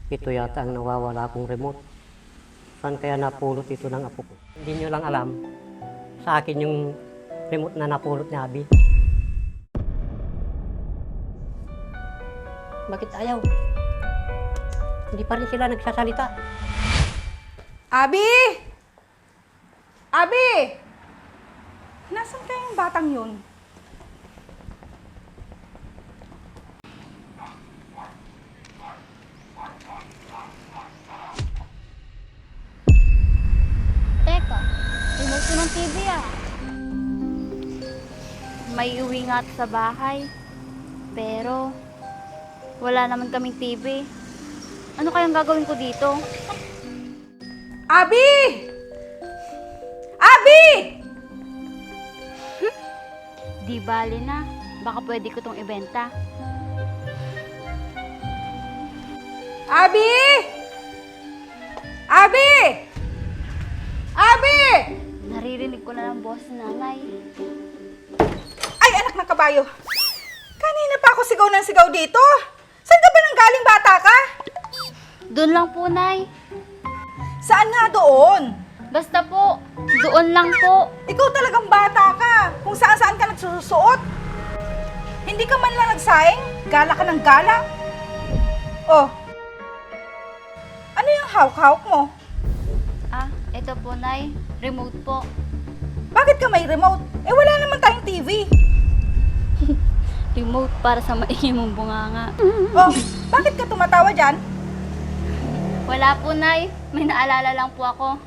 Ito yata ang nawawala kong remote. Saan kaya napulot ito ng apo ko? Hindi nyo lang alam, sa akin yung remote na napulot ni Abby. Bakit ayaw? Hindi pa rin sila nagsasalita. Abby! Abby! Nasaan kaya yung batang yun? Teka, remote ko ng TV ah. May uwi nga sa bahay. Pero, wala naman kaming TV. Ano kayang gagawin ko dito? Abby! Abby! Di bali na. Baka pwede ko tong ibenta. Abby! Abby! Abby! Naririnig ko na ng boss ni nanay. Ay, anak ng kabayo! Kanina pa ako sigaw ng sigaw dito. Saan ka ba nang galing, bata ka? Doon lang po, Nay. Saan nga doon? Basta po, doon lang po. Ikaw talagang bata ka. Kung saan-saan ka nagsusuot. Hindi ka man lang nagsaing? Gala ka ng gala? Oh. Ano yung hawk-hawk mo? Ah, ito po, Nay. Remote po. Bakit ka may remote? Eh wala naman tayong TV. Remote para sa maingay mong bunganga. Oh, bakit ka tumatawa dyan? Wala po, Nay. May naalala lang po ako.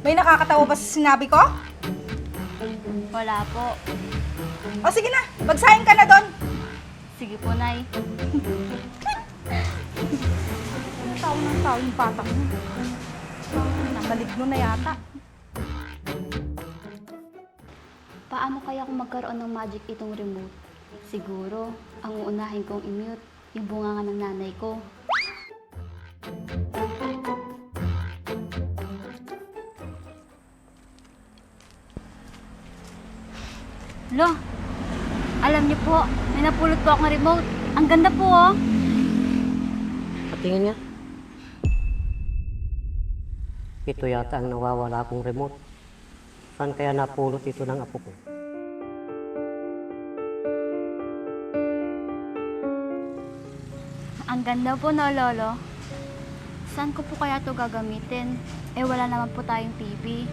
May nakakatawa ba sa sinabi ko? Wala po. O sige na, magsaing ka na doon. Sige po, Nay. Tao ng tao yung patang mo. Nakaligno na yata. Paano kaya kung magkaroon ng magic itong remote? Siguro, ang uunahin kong i-mute yung bunganga ng nanay ko. Lo, alam niyo po, may napulot po akong remote. Ang ganda po, oh. Patingin nga. Ito yata ang nawawala kong remote. Saan kaya napulot ito ng apo ko? Ang ganda po, no, Lolo. Saan ko po kaya ito gagamitin? Eh, wala naman po tayong TV.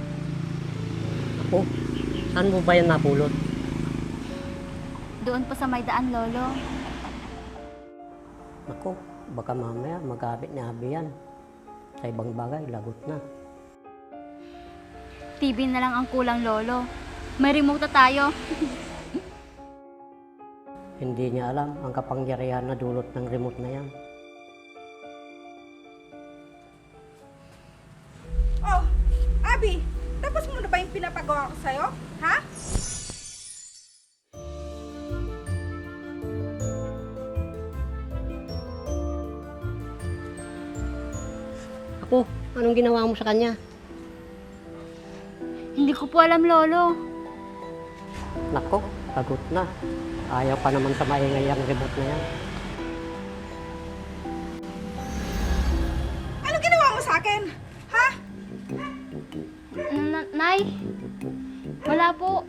Ako? Saan mo ba yan napulot? Doon po sa may daan, Lolo. Ako, baka mamaya magamit ni Abby yan. Sa ibang bagay, lagot na. TV na lang ang kulang, Lolo. May remote na tayo. Hindi niya alam ang kapangyarihan na dulot ng remote na yan. Oh, Abby, tapos mo na ba yung pinapagawa ko sa'yo? Ha? Ako, anong ginawa mo sa kanya? Hindi ko po alam, Lolo. Nako, lagot na. Ayaw pa naman sa maingay ang remote na yan. Anong ginawa mo sa akin? Ha? Nay, wala po.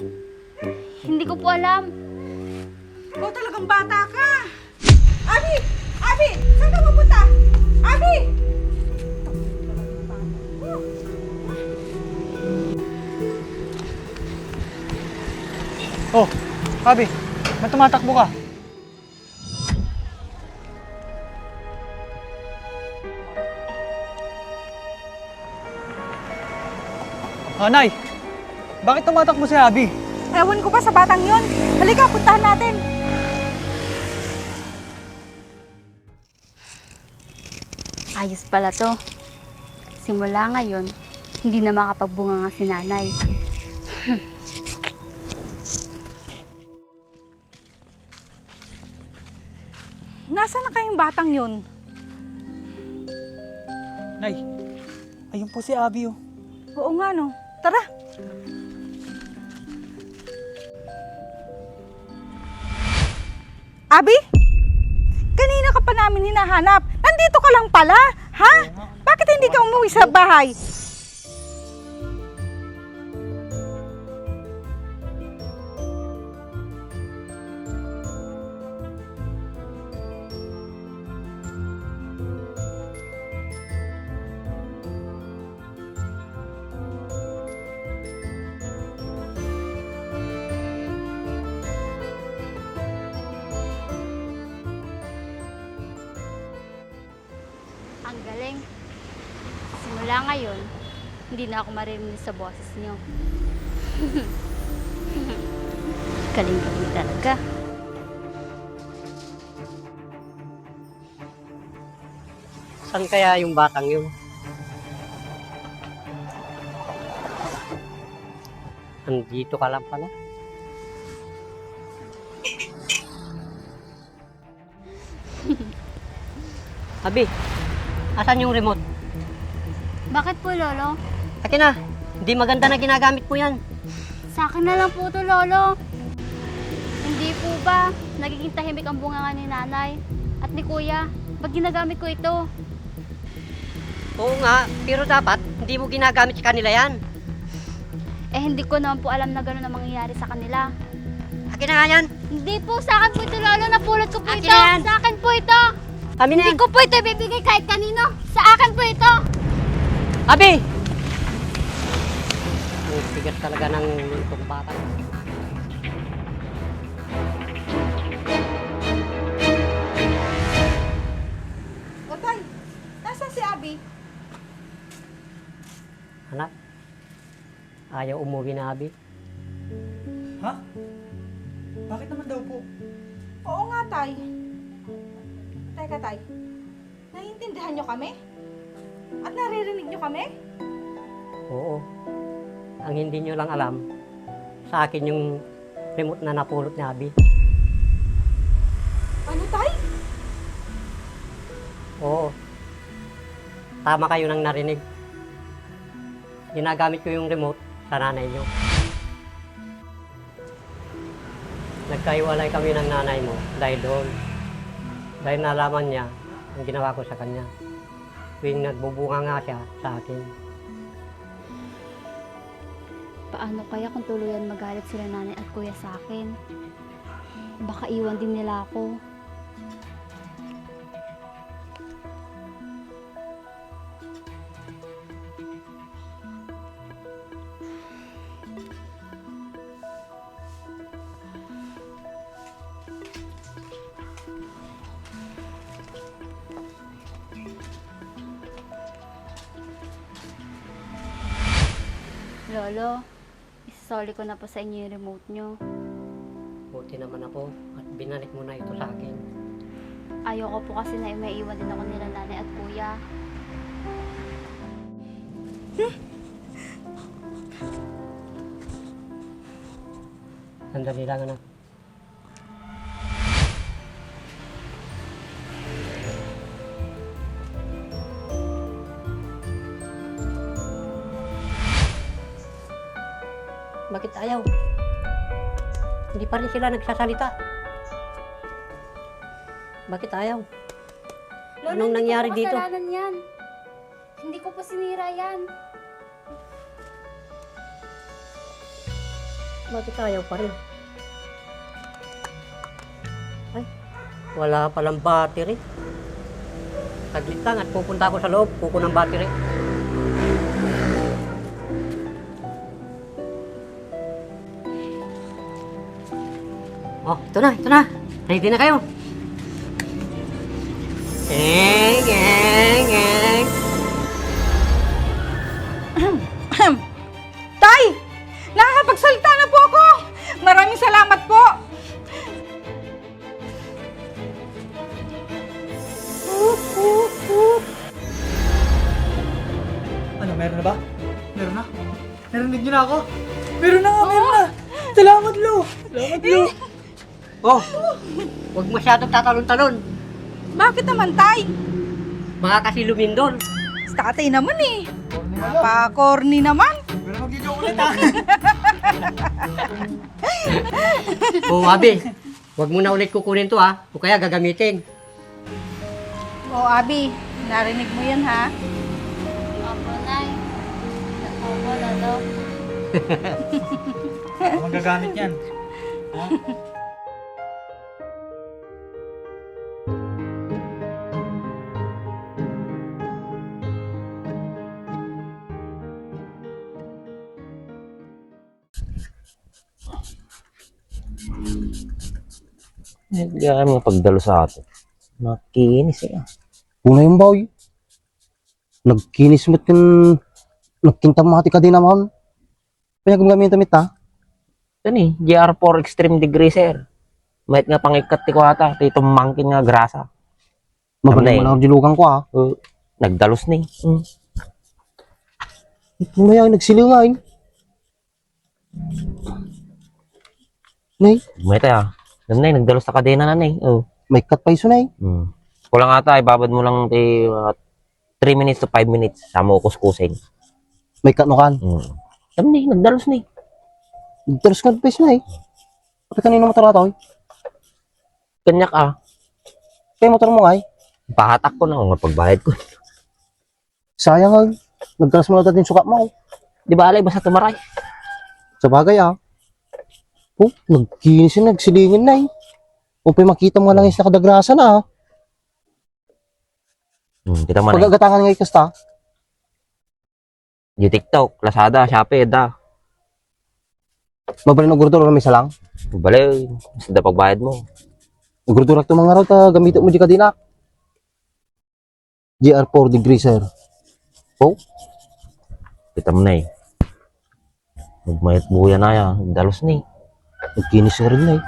Hindi ko po alam. Ikaw talagang bata ka. Abby! Abby! Saan ka pupunta? Abby! Oh, Abby, ba't tumatakbo ka? Oh, Nay, bakit tumatakbo si Abby? Ewan ko ba sa batang yun? Halika, puntahan natin. Ayos pala to. Simula ngayon, hindi na makapagbunga nga si nanay. Nasaan na kayong batang yun? Nay, ayun po si Abby oh. Oo nga no. Tara. Abby? Kanina ka pa namin hinahanap. Nandito ka lang pala. Ha? Bakit hindi ka umuwi sa bahay? Ang galing. Simula ngayon, hindi na ako maririnig sa boses niyo. Galing-galing talaga. Saan kaya yung batang yun? Andito ka lang pala. Abi, asan yung remote? Bakit po, Lolo? Akin na, hindi maganda na ginagamit mo yan. Sa akin na lang po to, Lolo. Hindi po ba nagiging tahimik ang bunganga ni Nanay at ni Kuya pag ginagamit ko ito? Oo nga, pero dapat hindi mo ginagamit sa kanila yan. Eh, hindi ko naman po alam na gano'n ang mangyayari sa kanila. Akin na nga yan. Hindi po, sa akin po ito, Lolo. Napulot ko po Akin ito. na yan. Sa akin po ito. Amin na Hindi yan. ko po ito ibibigay kahit kanino. Sa akin po ito. Abi! Ang tigas talaga ng itong bata. O tay, nasaan si Abi? Anak, ayaw umuwi na Abi. Ha? Bakit naman daw po? Oo nga tay. Teka tay, naiintindihan nyo kami? At naririnig nyo kami? Oo. Ang hindi nyo lang alam, sa akin yung remote na napulot ni Abi. Ano tay? Oo. Tama kayo nang narinig. Ginagamit ko yung remote sa nanay nyo. Nagkaiwalay kami ng nanay mo dahil doon. Dahil nalaman niya ang ginawa ko sa kanya. Tuwing nagbubunga nga siya sa akin. Paano kaya kung tuluyan magalit sila Nanay at Kuya sa akin? Baka iwan din nila ako. Lolo, isasoli ko na po sa inyo yung remote nyo. Buti naman ako at binalik mo na ito sa akin. Ayoko po kasi na may iwan din ako nila Nanay at Kuya. Sandali lang anak. Bakit ayaw? Hindi pa rin sila nagsasalita. Bakit ayaw? Anong nangyari hindi dito? ko po kasalanan yan. Hindi ko po sinira yan. Bakit ayaw pa rin? Ay, wala palang battery. Saglit lang at pupunta ako sa loob, kuko ng battery. Oh, ito na. Ready na kayo. Eng. Tay! Nakakapagsalita na po ako! Maraming salamat po! Ano, meron na ba? Meron na? Narinig niyo na ako? Meron na nga, meron na! Salamat, Lo! Salamat, Lo! Oh, huwag masyadong tatalon-talon. Bakit naman, Tay? Baka kasi lumindol. Tatay naman eh. Napaka-corny naman. Pero mag-joke ulit, ha? Oh, Abi, huwag mo na ulit kukunin to ha. O kaya gagamitin. O, Abi, Narinig mo yan, ha? Opo, Nay. Opo, Lolo. Magagamit yan. Ha? Hindi kaya mga pagdalo sa atin. Makinis eh. Una yung boy. Nagkinis mo't yung nagkintamati ka din naman. Pinagamagamit tamit ha. Ito ni, GR4 Extreme Degree sir. Mahit nga pangikat ti ko ata. Ito mangkin nga grasa. Mabalang Tamay. mo na dilugan ko ha. Nagdalos ni. Mamaya nagsiliw nga eh. Nay, Mahit ah. Alam na nagdalos sa kadena na ni. may cut pa iso nay. Kulang ata, ibabad mo lang 3 minutes to 5 minutes. Sama ko kuskusin. May cut no kan. Alam ni, nagdalos ni. Terus ka pa iso nay. Kapag kanino motor ato eh. Kanyak ah. Kaya motor mo ay. Pahatak ko na kung pagbayad ko. Sayang ay. Nagkalas mo na dating sukat mo. Di ba alay, basta tumaray. Sa bagay ah. Oh, nagkinis yun, nagsilingin na eh. Kung pa makita mo lang is nakadagrasa na ah. Kita man eh. Pagagatangan nga ikasta. Di TikTok, Lazada, Shopee, da. Mabalin ng gurdura may salang. Balay, basta pagbayad mo. Gurdura ito mga raw ta gamitin mo di ka dinak. GR4 degree sir. Oh, Kita mo na eh. Magmayat buya na yan. Dalos ni. nagkinis ka rin na eh.